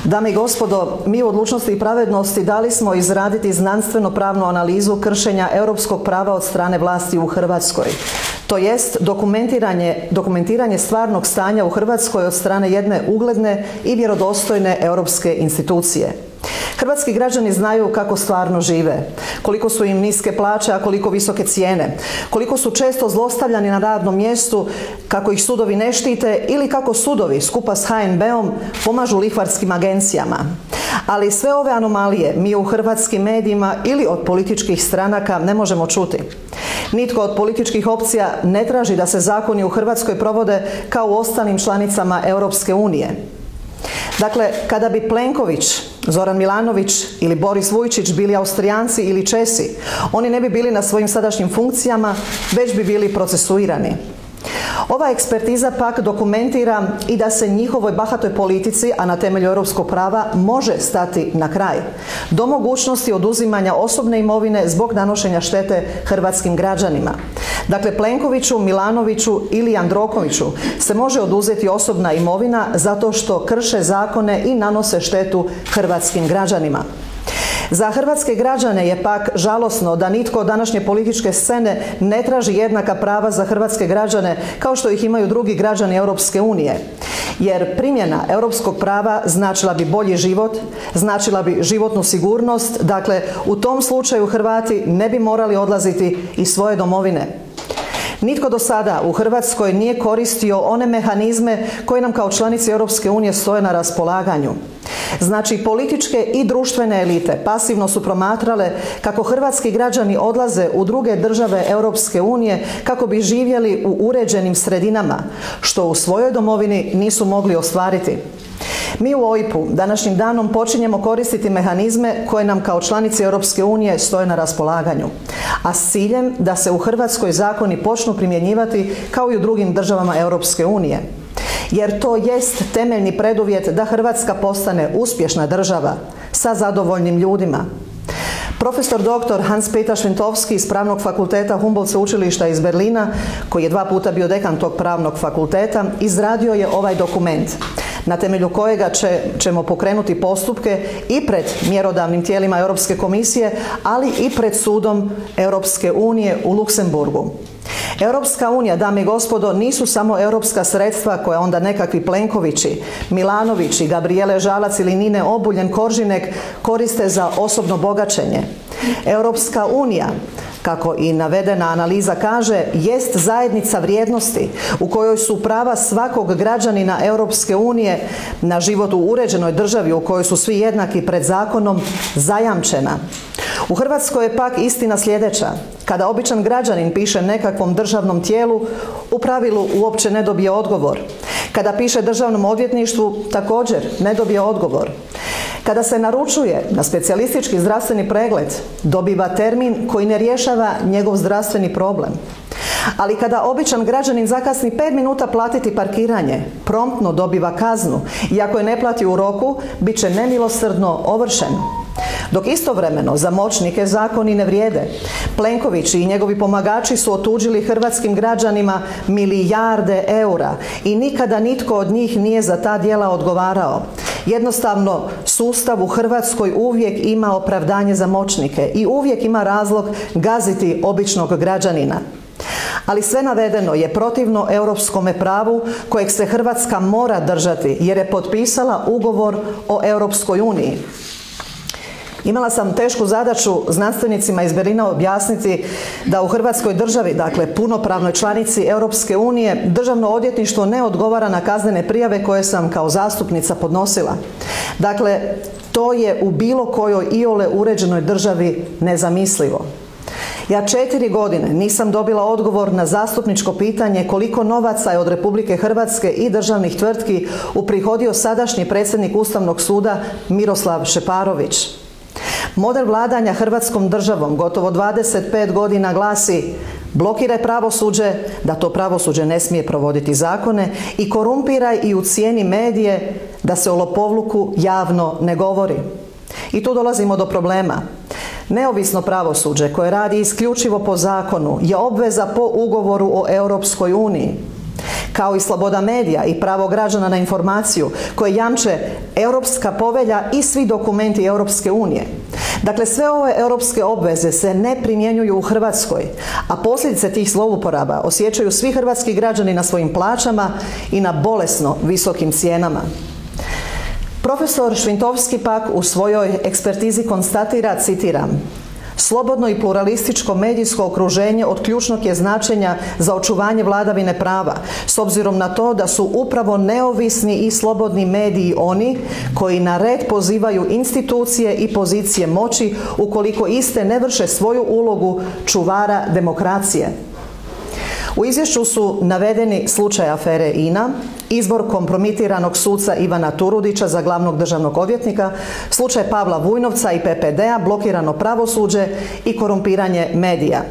Dame i gospodo, mi u Odlučnosti i pravednosti dali smo izraditi znanstveno-pravnu analizu kršenja europskog prava od strane vlasti u Hrvatskoj. To jest dokumentiranje stvarnog stanja u Hrvatskoj od strane jedne ugledne i vjerodostojne europske institucije. Hrvatski građani znaju kako stvarno žive, koliko su im niske plaće, a koliko visoke cijene, koliko su često zlostavljani na radnom mjestu, kako ih sudovi ne štite ili kako sudovi skupa s HNB-om pomažu lihvarskim agencijama. Ali sve ove anomalije mi u hrvatskim medijima ili od političkih stranaka ne možemo čuti. Nitko od političkih opcija ne traži da se zakoni u Hrvatskoj provode kao u ostalim članicama Europske unije. Dakle, kada bi Plenković, Zoran Milanović ili Boris Vujčić bili Austrijanci ili Česi, oni ne bi bili na svojim sadašnjim funkcijama, već bi bili procesuirani. Ova ekspertiza pak dokumentira i da se njihovoj bahatoj politici, a na temelju europskog prava, može stati na kraj, do mogućnosti oduzimanja osobne imovine zbog nanošenja štete hrvatskim građanima. Dakle, Plenkoviću, Milanoviću ili Jandrokoviću se može oduzeti osobna imovina zato što krše zakone i nanose štetu hrvatskim građanima. Za hrvatske građane je pak žalosno da nitko od današnje političke scene ne traži jednaka prava za hrvatske građane kao što ih imaju drugi građani Europske unije. Jer primjena europskog prava značila bi bolji život, značila bi životnu sigurnost, dakle u tom slučaju Hrvati ne bi morali odlaziti iz svoje domovine. Nitko do sada u Hrvatskoj nije koristio one mehanizme koji nam kao članici Europske unije stoje na raspolaganju. Znači, političke i društvene elite pasivno su promatrale kako hrvatski građani odlaze u druge države Europske unije kako bi živjeli u uređenim sredinama, što u svojoj domovini nisu mogli ostvariti. Mi u OIP-u današnjim danom počinjemo koristiti mehanizme koje nam kao članici Europske unije stoje na raspolaganju, a s ciljem da se u Hrvatskoj zakoni počnu primjenjivati kao i u drugim državama Europske unije. Jer to jest temeljni preduvjet da Hrvatska postane uspješna država sa zadovoljnim ljudima. Profesor dr. Hans-Peter Šventovski iz Pravnog fakulteta Humboldt sveučilišta iz Berlina, koji je 2 puta bio dekan tog pravnog fakulteta, izradio je ovaj dokument, na temelju kojega ćemo pokrenuti postupke i pred mjerodavnim tijelima Europske komisije, ali i pred sudom Europske unije u Luksemburgu. Europska unija, dame i gospodo, nisu samo europska sredstva koja onda nekakvi Plenkovići, Milanovići, Gabrijele Žalac ili Nine Obuljen Koržinek koriste za osobno bogaćenje. Europska unija, kako i navedena analiza kaže, jest zajednica vrijednosti u kojoj su prava svakog građanina Europske unije na život u uređenoj državi u kojoj su svi jednaki pred zakonom zajamčena. U Hrvatskoj je pak istina sljedeća. Kada običan građanin piše nekakvom državnom tijelu, u pravilu uopće ne dobije odgovor. Kada piše državnom odvjetništvu, također ne dobije odgovor. Kada se naručuje na specijalistički zdravstveni pregled, dobiva termin koji ne rješava njegov zdravstveni problem. Ali kada običan građanin zakasni 5 minuta platiti parkiranje, promptno dobiva kaznu i ako je ne plati u roku, bit će nemilosrdno ovršen. Dok istovremeno za moćnike zakoni ne vrijede. Plenkovići i njegovi pomagači su otuđili hrvatskim građanima milijarde eura i nikada nitko od njih nije za ta djela odgovarao. Jednostavno, sustav u Hrvatskoj uvijek ima opravdanje za moćnike i uvijek ima razlog gaziti običnog građanina. Ali sve navedeno je protivno europskome pravu kojeg se Hrvatska mora držati jer je potpisala ugovor o Europskoj uniji. Imala sam tešku zadaću znanstvenicima iz Berlina objasniti da u Hrvatskoj državi, dakle punopravnoj članici Europske unije, Državno odvjetništvo ne odgovara na kaznene prijave koje sam kao zastupnica podnosila. Dakle, to je u bilo kojoj iole uređenoj državi nezamislivo. Ja 4 godine nisam dobila odgovor na zastupničko pitanje koliko novaca je od Republike Hrvatske i državnih tvrtki uprihodio sadašnji predsjednik Ustavnog suda Miroslav Šeparović. Model vladanja Hrvatskom državom gotovo 25 godina glasi: blokiraj pravosuđe, da to pravosuđe ne smije provoditi zakone, i korumpiraj i ucijeni medije, da se o lopovluku javno ne govori. I tu dolazimo do problema. Neovisno pravosuđe koje radi isključivo po zakonu je obveza po ugovoru o Europskoj uniji. kao i sloboda medija i pravo građana na informaciju koje jamče Europska povelja i svi dokumenti Europske unije. Dakle, sve ove europske obveze se ne primjenjuju u Hrvatskoj, a posljedice tih zlouporaba osjećaju svi hrvatski građani na svojim plaćama i na bolesno visokim cijenama. Profesor Švintovski pak u svojoj ekspertizi konstatira, citiram: slobodno i pluralističko medijsko okruženje od ključnog je značenja za očuvanje vladavine prava, s obzirom na to da su upravo neovisni i slobodni mediji oni koji na red pozivaju institucije i pozicije moći ukoliko iste ne vrše svoju ulogu čuvara demokracije. U izvješću su navedeni slučaj afere INA, izbor kompromitiranog suca Ivana Turudića za glavnog državnog odvjetnika, slučaj Pavla Vujnovca i PPD-a, blokirano pravosuđe i korumpiranje medija.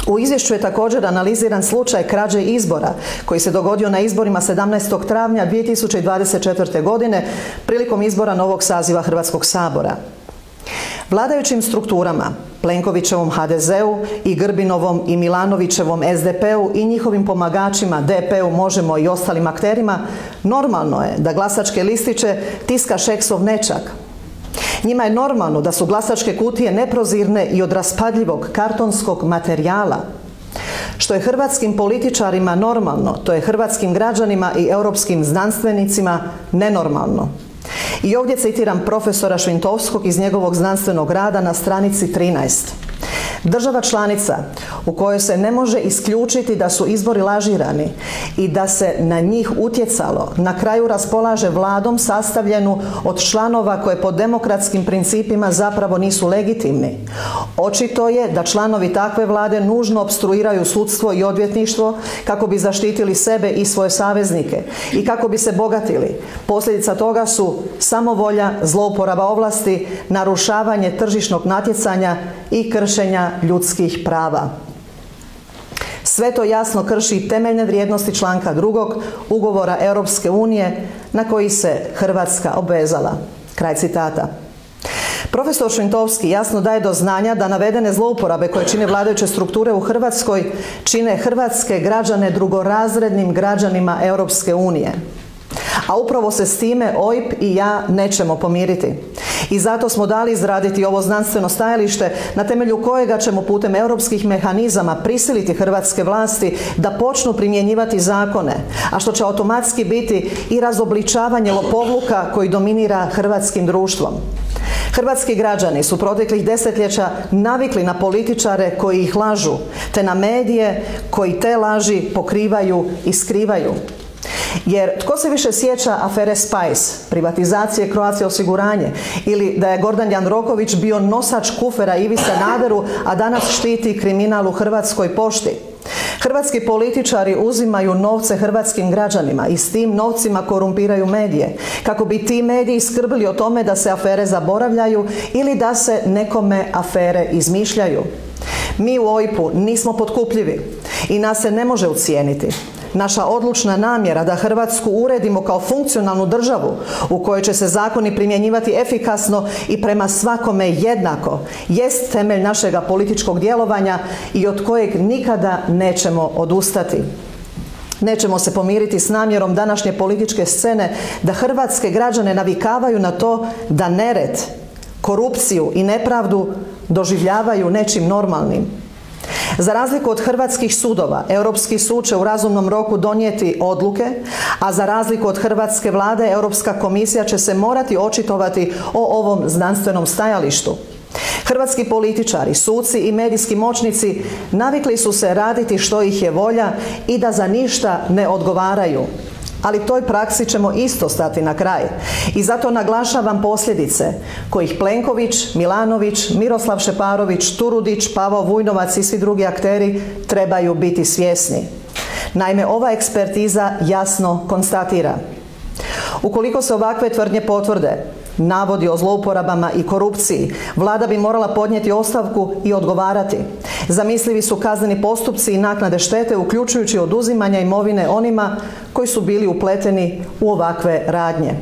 U izvješću je također analiziran slučaj krađe izbora koji se dogodio na izborima 17. travnja 2024. godine prilikom izbora novog saziva Hrvatskog sabora. Vladajućim strukturama, Plenkovićevom HDZ-u i Grbinovom i Milanovićevom SDP-u i njihovim pomagačima DP-u, Možemo i ostalim akterima, normalno je da glasačke listiće tiska Šeksov nećak. Njima je normalno da su glasačke kutije neprozirne i od raspadljivog kartonskog materijala. Što je hrvatskim političarima normalno, to je hrvatskim građanima i europskim znanstvenicima nenormalno. I ovdje citiram profesora Švintovskog iz njegovog znanstvenog rada na stranici 13. Država članica u kojoj se ne može isključiti da su izbori lažirani i da se na njih utjecalo, na kraju raspolaže vladom sastavljenu od članova koje po demokratskim principima zapravo nisu legitimni. Očito je da članovi takve vlade nužno opstruiraju sudstvo i odvjetništvo kako bi zaštitili sebe i svoje saveznike i kako bi se bogatili. Posljedica toga su samovolja, zlouporaba ovlasti, narušavanje tržišnog natjecanja i kršenja ljudskih prava. Sve to jasno krši temeljne vrijednosti članka 2. Ugovora Europske unije na koji se Hrvatska obvezala. Kraj citata. Profesor Švintovski jasno daje do znanja da navedene zlouporabe koje čine vladajuće strukture u Hrvatskoj čine hrvatske građane drugorazrednim građanima Europske unije. A upravo se s time OIP i ja nećemo pomiriti. I zato smo dali izraditi ovo znanstveno stajalište na temelju kojega ćemo putem europskih mehanizama prisiliti hrvatske vlasti da počnu primjenjivati zakone, a što će automatski biti i razobličavanje lopovluka koji dominira hrvatskim društvom. Hrvatski građani su proteklih desetljeća navikli na političare koji ih lažu, te na medije koji te laži pokrivaju i skrivaju. Jer tko se više sjeća afere Spice, privatizacije Croatia osiguranje, ili da je Gordan Jandroković bio nosač kufera Ivi Sanaderu, a danas štiti kriminal u Hrvatskoj pošti. Hrvatski političari uzimaju novce hrvatskim građanima i s tim novcima korumpiraju medije, kako bi ti mediji skrbili o tome da se afere zaboravljaju ili da se nekome afere izmišljaju. Mi u OIP-u nismo potkupljivi i nas se ne može ucijeniti. Naša odlučna namjera da Hrvatsku uredimo kao funkcionalnu državu u kojoj će se zakoni primjenjivati efikasno i prema svakome jednako jest temelj našega političkog djelovanja i od kojeg nikada nećemo odustati. Nećemo se pomiriti s namjerom današnje političke scene da hrvatske građane navikavaju na to da nered, korupciju i nepravdu doživljavaju nečim normalnim. Za razliku od hrvatskih sudova, Europski sud će u razumnom roku donijeti odluke, a za razliku od hrvatske vlade, Europska komisija će se morati očitovati o ovom znanstvenom stajalištu. Hrvatski političari, suci i medijski moćnici navikli su se raditi što ih je volja i da za ništa ne odgovaraju. Ali toj praksi ćemo isto stati na kraj. I zato naglašavam posljedice kojih Plenković, Milanović, Miroslav Šeparović, Turudić, Pavao Vujnovac i svi drugi akteri trebaju biti svjesni. Naime, ova ekspertiza jasno konstatira: ukoliko se ovakve tvrdnje potvrde, navodi o zlouporabama i korupciji, vlada bi morala podnijeti ostavku i odgovarati. Zamislivi su kazneni postupci i naknade štete, uključujući oduzimanja imovine onima koji su bili upleteni u ovakve radnje.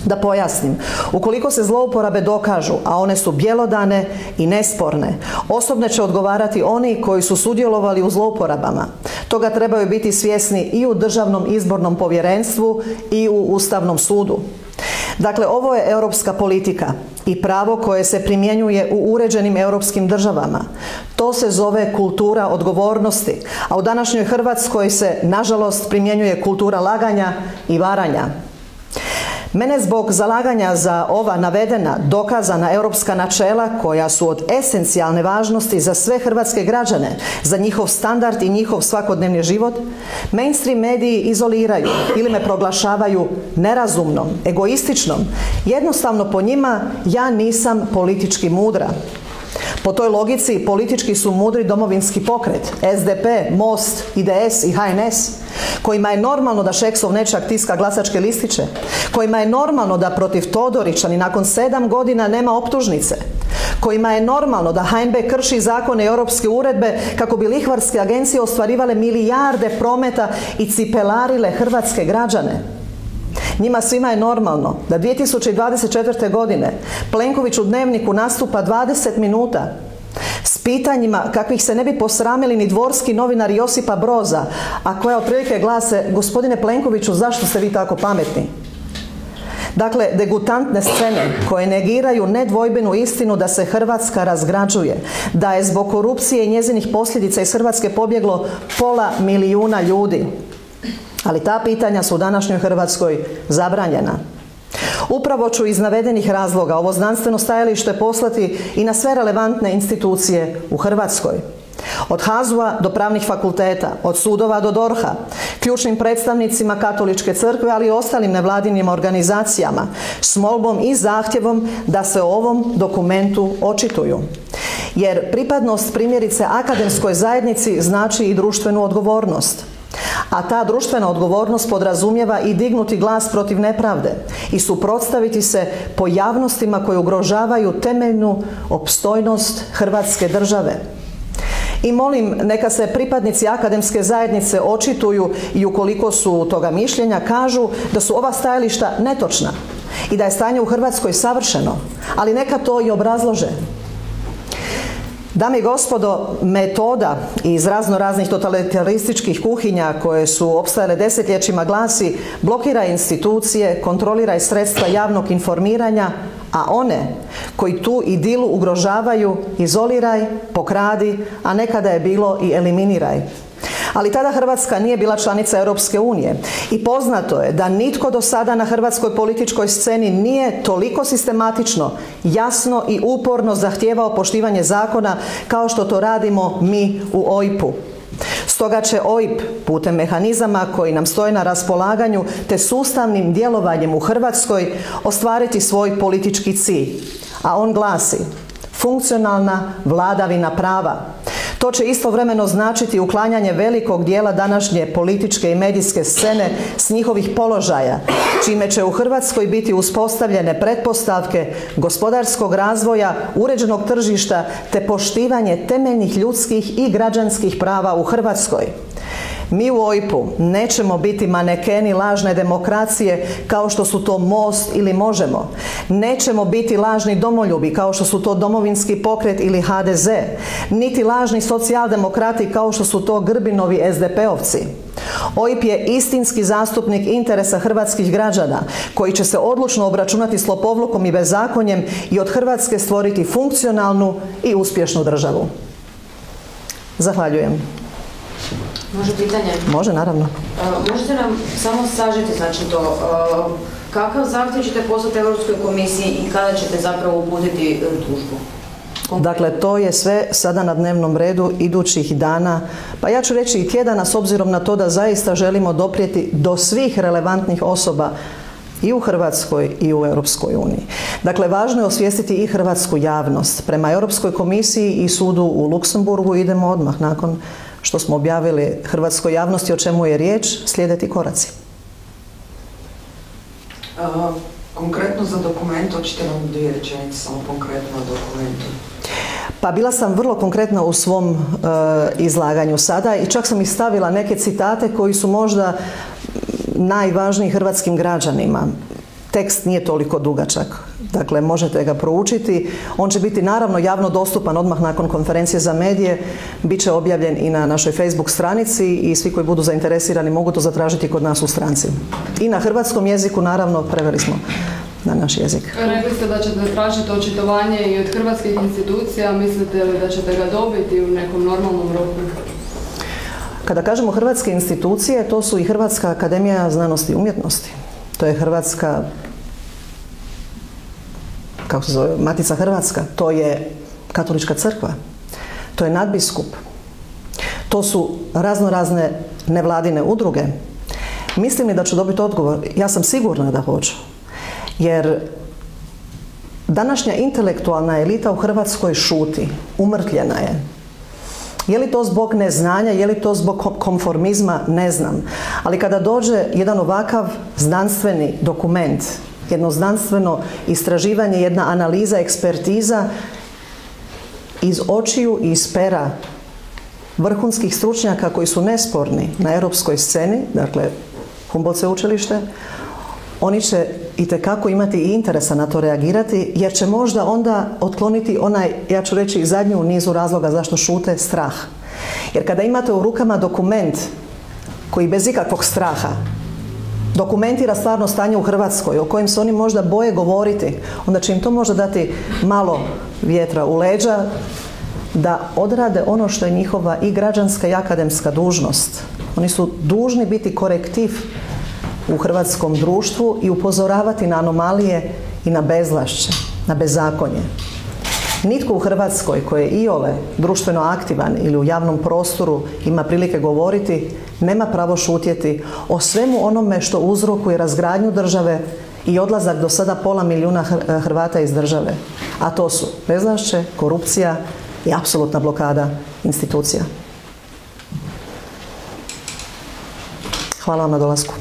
Da pojasnim, ukoliko se zlouporabe dokažu, a one su bjelodane i nesporne, osobno će odgovarati oni koji su sudjelovali u zlouporabama. Toga trebaju biti svjesni i u Državnom izbornom povjerenstvu i u Ustavnom sudu. Dakle, ovo je europska politika i pravo koje se primjenjuje u uređenim europskim državama. To se zove kultura odgovornosti, a u današnjoj Hrvatskoj se, nažalost, primjenjuje kultura laganja i varanja. Mene zbog zalaganja za ova navedena dokazana europska načela koja su od esencijalne važnosti za sve hrvatske građane, za njihov standard i njihov svakodnevni život, mainstream mediji izoliraju ili me proglašavaju nerazumnom, egoističnom. Jednostavno po njima ja nisam politički mudra. Po toj logici politički su mudri Domovinski pokret, SDP, Most, IDS i HNS, kojima je normalno da Šeksov nećak tiska glasačke listiće, kojima je normalno da protiv Todorića ni nakon 7 godina nema optužnice, kojima je normalno da HNB krši zakone i europske uredbe kako bi lihvarske agencije ostvarivale milijarde prometa i cipelarile hrvatske građane. Njima svima je normalno da 2024. godine Plenković u Dnevniku nastupa 20 minuta s pitanjima kakvih se ne bi posramili ni dvorski novinari Josipa Broza, a koja otprilike glase: gospodine Plenkoviću, zašto ste vi tako pametni? Dakle, degutantne scene koje negiraju nedvojbenu istinu da se Hrvatska razgrađuje, da je zbog korupcije i njezinih posljedica iz Hrvatske pobjeglo pola milijuna ljudi. Ali ta pitanja su u današnjoj Hrvatskoj zabranjena. Upravo ću iz navedenih razloga ovo znanstveno stajalište poslati i na sve relevantne institucije u Hrvatskoj. Od HAZU-a do pravnih fakulteta, od sudova do DORH-a, ključnim predstavnicima Katoličke crkve, ali i ostalim nevladinim organizacijama, s molbom i zahtjevom da se o ovom dokumentu očituju. Jer pripadnost primjerice akademskoj zajednici znači i društvenu odgovornost. A ta društvena odgovornost podrazumijeva i dignuti glas protiv nepravde i suprotstaviti se pojavnostima koje ugrožavaju temeljnu opstojnost Hrvatske države. I molim, neka se pripadnici akademske zajednice očituju i ukoliko su toga mišljenja kažu da su ova stajališta netočna i da je stanje u Hrvatskoj savršeno, ali neka to i obrazlože. Dame i gospodo, metoda iz raznih totalitarističkih kuhinja koje su opstajale desetljećima glasi: blokiraj institucije, kontroliraj sredstva javnog informiranja, a one koji tu idilu ugrožavaju izoliraj, pokradi, a nekada je bilo i eliminiraj. Ali tada Hrvatska nije bila članica Europske unije i poznato je da nitko do sada na hrvatskoj političkoj sceni nije toliko sistematično, jasno i uporno zahtijevao poštivanje zakona kao što to radimo mi u OIP-u. Stoga će OIP putem mehanizama koji nam stoje na raspolaganju te sustavnim djelovanjem u Hrvatskoj ostvariti svoj politički cilj, a on glasi: funkcionalna vladavina prava. To će istovremeno značiti uklanjanje velikog dijela današnje političke i medijske scene s njihovih položaja, čime će u Hrvatskoj biti uspostavljene pretpostavke gospodarskog razvoja, uređenog tržišta te poštivanje temeljnih ljudskih i građanskih prava u Hrvatskoj. Mi u OIP-u nećemo biti manekeni lažne demokracije kao što su to Most ili Možemo. Nećemo biti lažni domoljubi kao što su to Domovinski pokret ili HDZ, niti lažni socijaldemokrati kao što su to Grbinovi SDP-ovci. OIP je istinski zastupnik interesa hrvatskih građana koji će se odlučno obračunati s lopovlukom i bezakonjem i od Hrvatske stvoriti funkcionalnu i uspješnu državu. Zahvaljujem. Može pitanje? Može, naravno. Možete nam samo sažeti, znači to, kakav zahtjev ćete poslati Europskoj komisiji i kada ćete zapravo uputiti tužbu? Dakle, to je sve sada na dnevnom redu idućih dana, pa ja ću reći i tjedana, s obzirom na to da zaista želimo doprijeti do svih relevantnih osoba i u Hrvatskoj i u Europskoj uniji. Dakle, važno je osvijestiti i hrvatsku javnost. Prema Europskoj komisiji i sudu u Luksemburgu idemo odmah nakon što smo objavili hrvatskoj javnosti o čemu je riječ, slijede koraci. Konkretno za dokument, hoćete nam 2 rečenice samo konkretno o dokumentu? Pa bila sam vrlo konkretna u svom izlaganju sada i čak sam i stavila neke citate koji su možda najvažniji hrvatskim građanima. Tekst nije toliko dugačak, dakle možete ga proučiti. On će biti naravno javno dostupan odmah nakon konferencije za medije, bit će objavljen i na našoj Facebook stranici i svi koji budu zainteresirani mogu to zatražiti kod nas u stranci. I na hrvatskom jeziku naravno preveli smo na naš jezik. Rekli ste da ćete tražiti očitovanje i od hrvatskih institucija, mislite li da ćete ga dobiti u nekom normalnom roku? Kada kažemo hrvatske institucije, to su i Hrvatska akademija znanosti i umjetnosti. To je Hrvatska, kako se zove, Matica Hrvatska, to je Katolička crkva, to je nadbiskup, to su raznorazne nevladine udruge. Mislim li da ću dobiti odgovor? Ja sam sigurna da hoću. Jer današnja intelektualna elita u Hrvatskoj šuti, umrtljena je. Je li to zbog neznanja, je li to zbog konformizma, ne znam. Ali kada dođe jedan ovakav znanstveni dokument, jedno znanstveno istraživanje, jedna analiza, ekspertiza iz očiju i iz pera vrhunskih stručnjaka koji su nesporni na europskoj sceni, dakle Humboldt sveučilište, oni će itekako imati i interesa na to reagirati, jer će možda onda otkloniti onaj, ja ću reći, zadnju u nizu razloga zašto šute, strah. Jer kada imate u rukama dokument koji bez ikakvog straha dokumentira stvarno stanje u Hrvatskoj, o kojem se oni možda boje govoriti, onda će im to možda dati malo vjetra u leđa da odrade ono što je njihova i građanska i akademska dužnost. Oni su dužni biti korektiv u hrvatskom društvu i upozoravati na anomalije i na bezvlašće, na bezakonje. Nitko u Hrvatskoj koji je iole društveno aktivan ili u javnom prostoru ima prilike govoriti, nema pravo šutjeti o svemu onome što uzrokuje razgradnju države i odlazak do sada 500 milijuna Hrvata iz države. A to su bezvlašće, korupcija i apsolutna blokada institucija. Hvala vam na dolasku.